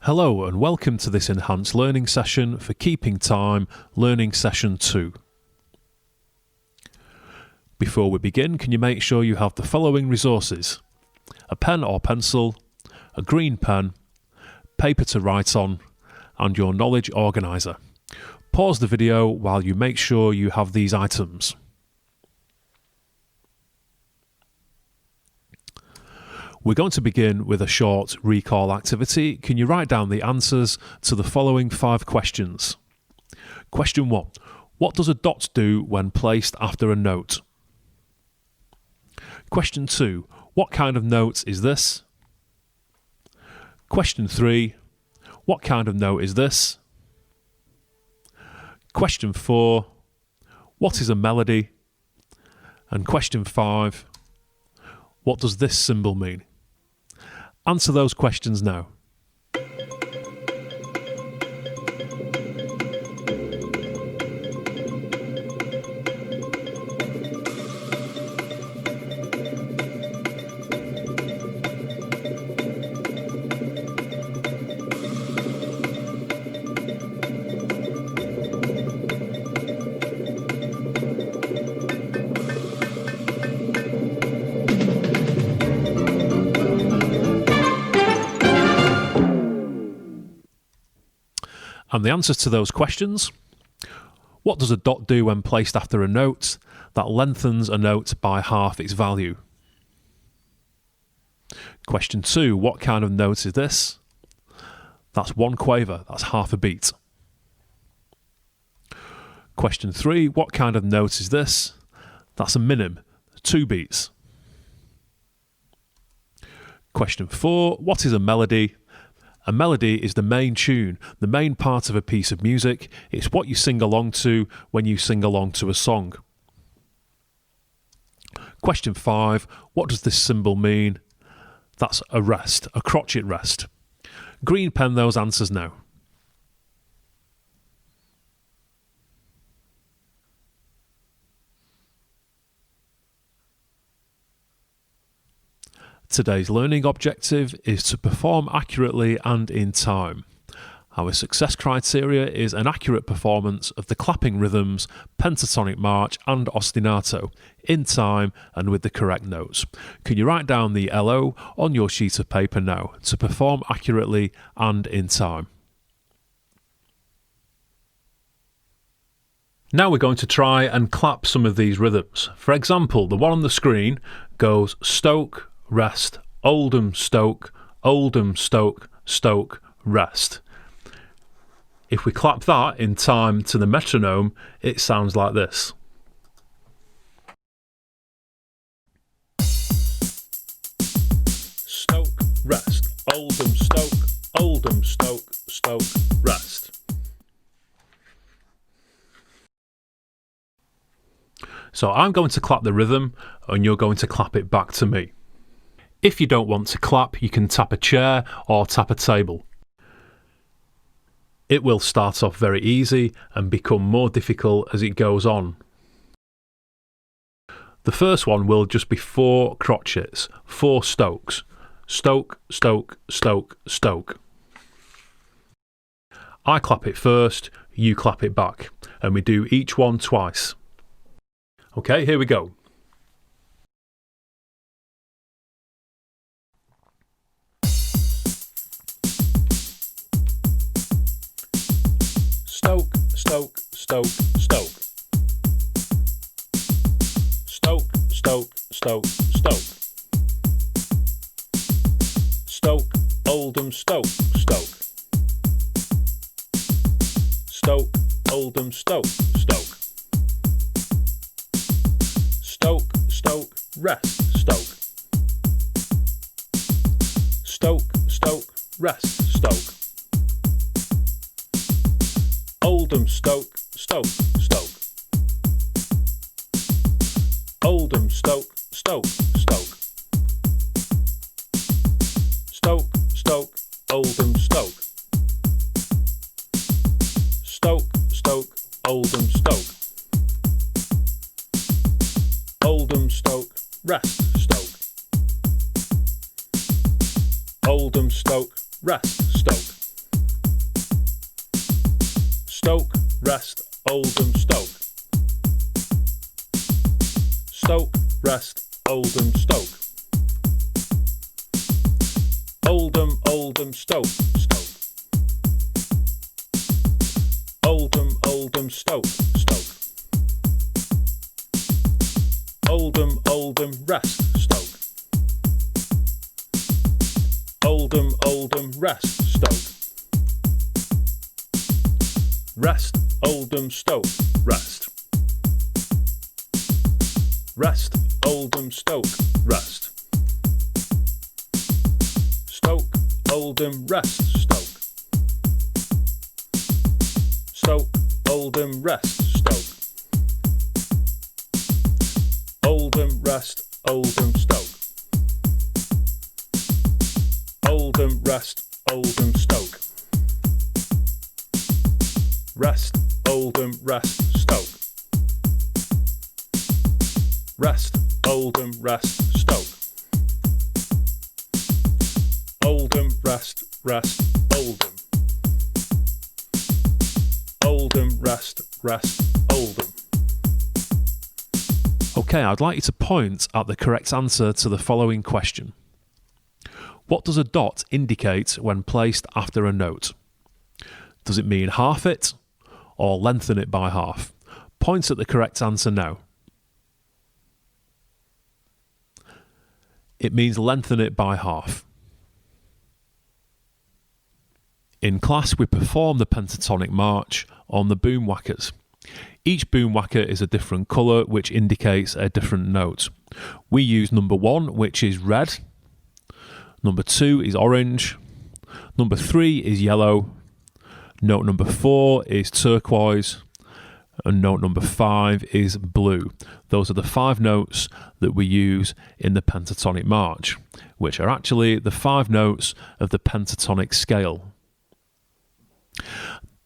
Hello and welcome to this enhanced learning session for Keeping Time, Learning Session 2. Before we begin, can you make sure you have the following resources: a pen or pencil, a green pen, paper to write on, and your knowledge organiser. Pause the video while you make sure you have these items. We're going to begin with a short recall activity. Can you write down the answers to the following 5 questions? Question 1. What does a dot do when placed after a note? Question 2. What kind of note is this? Question 3. What kind of note is this? Question 4. What is a melody? And question 5. What does this symbol mean? Answer those questions now. And the answers to those questions: what does a dot do when placed after a note? That lengthens a note by half its value. Question 2, what kind of note is this? That's 1 quaver, that's half a beat. Question 3, what kind of note is this? That's a minim, 2 beats. Question 4, what is a melody? A melody is the main tune, the main part of a piece of music. It's what you sing along to when you sing along to a song. Question 5. What does this symbol mean? That's a rest, a crotchet rest. Green pen those answers now. Today's learning objective is to perform accurately and in time. Our success criteria is an accurate performance of the clapping rhythms, Pentatonic March and ostinato, in time and with the correct notes. Can you write down the LO on your sheet of paper now to perform accurately and in time? Now we're going to try and clap some of these rhythms. For example, the one on the screen goes Stoke, rest, Oldham, Stoke, Stoke, rest. If we clap that in time to the metronome, it sounds like this. Stoke, rest, Oldham, Stoke, rest. So I'm going to clap the rhythm and you're going to clap it back to me. If you don't want to clap, you can tap a chair or tap a table. It will start off very easy and become more difficult as it goes on. The first one will just be 4 crotchets, 4 stokes. Stoke, stoke, stoke, stoke. I clap it first, you clap it back, and we do each one twice. Okay, here we go. Stoke, stoke, stoke, stoke. Stoke, stoke, stoke, stoke. Stoke, Oldham, Stoke, stoke. Stoke, Oldham, Stoke, stoke. Stoke, stoke, rest, stoke. Stoke, stoke, rest, stoke. Oldham, Stoke, Stoke, Stoke. Oldham, Stoke, Stoke, Stoke. Stoke, Stoke, Oldham, Stoke. Stoke, Stoke, Oldham, Stoke. Oldham, Stoke, rest, Stoke. Oldham, Stoke, rest, Stoke. Stoke, rest, Oldham, Stoke. Stoke, rest, Oldham, Stoke. Oldham, Oldham, Stoke, Stoke. Oldham, Oldham, Stoke, Stoke. Oldham, Oldham, rest, Stoke. Oldham, Oldham, rest, Stoke. Rest, Oldham, Stoke, rest. Rest, Oldham, Stoke, rest. Stoke, Oldham, rest, Stoke. Stoke, Oldham, rest, Stoke. Oldham, rest, Oldham, Stoke. Oldham, rest, Oldham, Stoke. Rest, Oldham, rest, Stoke. Rest, Oldham, rest, Stoke. Oldham, rest, rest, Oldham. Oldham, rest, rest, Oldham. Okay, I'd like you to point at the correct answer to the following question. What does a dot indicate when placed after a note? Does it mean half it or lengthen it by half? Point at the correct answer now. It means lengthen it by half. In class, we perform the Pentatonic March on the boom whackers. Each boom whacker is a different colour, which indicates a different note. We use number 1, which is red. Number 2 is orange. Number 3 is yellow. Note number 4 is turquoise. And note number 5 is blue. Those are the 5 notes that we use in the Pentatonic March, which are actually the 5 notes of the pentatonic scale.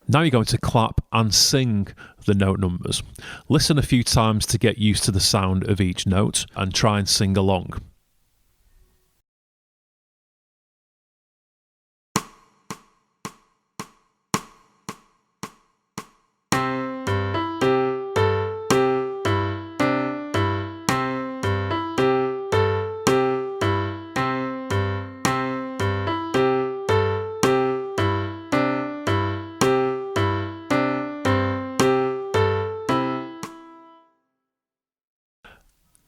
Now you're going to clap and sing the note numbers. Listen a few times to get used to the sound of each note and try and sing along.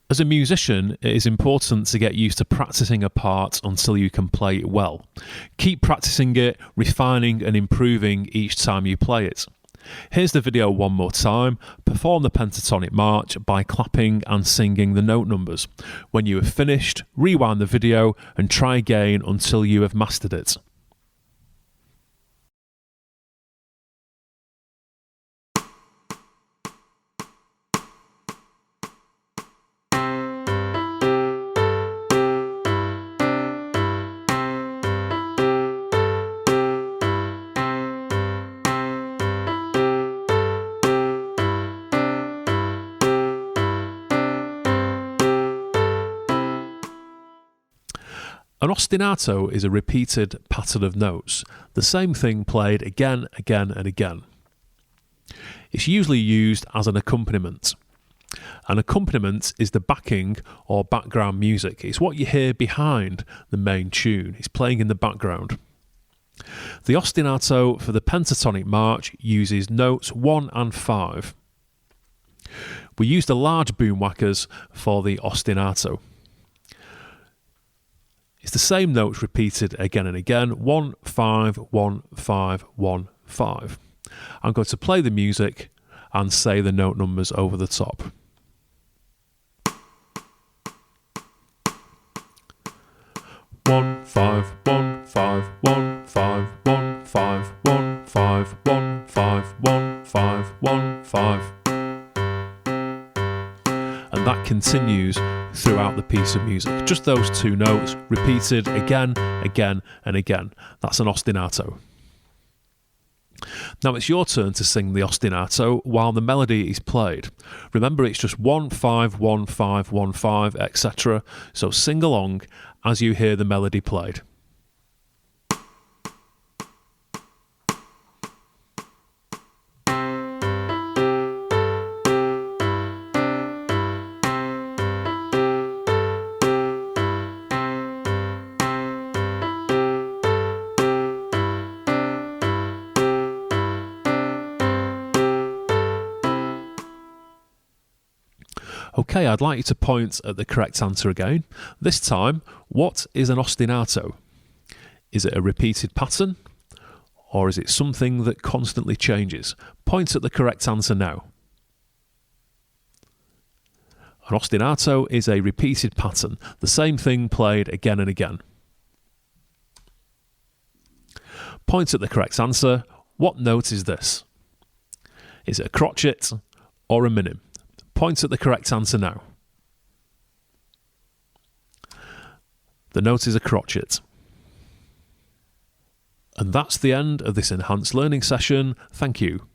As a musician, it is important to get used to practicing a part until you can play it well. Keep practicing it, refining and improving each time you play it. Here's the video one more time. Perform the Pentatonic March by clapping and singing the note numbers. When you have finished, rewind the video and try again until you have mastered it. An ostinato is a repeated pattern of notes, the same thing played again, again and again. It's usually used as an accompaniment. An accompaniment is the backing or background music. It's what you hear behind the main tune. It's playing in the background. The ostinato for the Pentatonic March uses notes 1 and 5. We use the large boom whackers for the ostinato. It's the same notes repeated again and again, 1, 5, 1, 5, 1, 5. I'm going to play the music and say the note numbers over the top. One, 5, 1, 5, 1, 5, 1, 5, 1, 5, 1, 5, 1, 5, 1, 5. And that continues throughout the piece of music. Just those 2 notes repeated again, again and again. That's an ostinato. Now it's your turn to sing the ostinato while the melody is played. Remember, it's just 1, 5, 1, 5, 1, 5, etc. So sing along as you hear the melody played. Okay, I'd like you to point at the correct answer again. This time, what is an ostinato? Is it a repeated pattern? Or is it something that constantly changes? Point at the correct answer now. An ostinato is a repeated pattern, the same thing played again and again. Point at the correct answer. What note is this? Is it a crotchet or a minim? Point at the correct answer now. The note is a crotchet. And that's the end of this enhanced learning session. Thank you.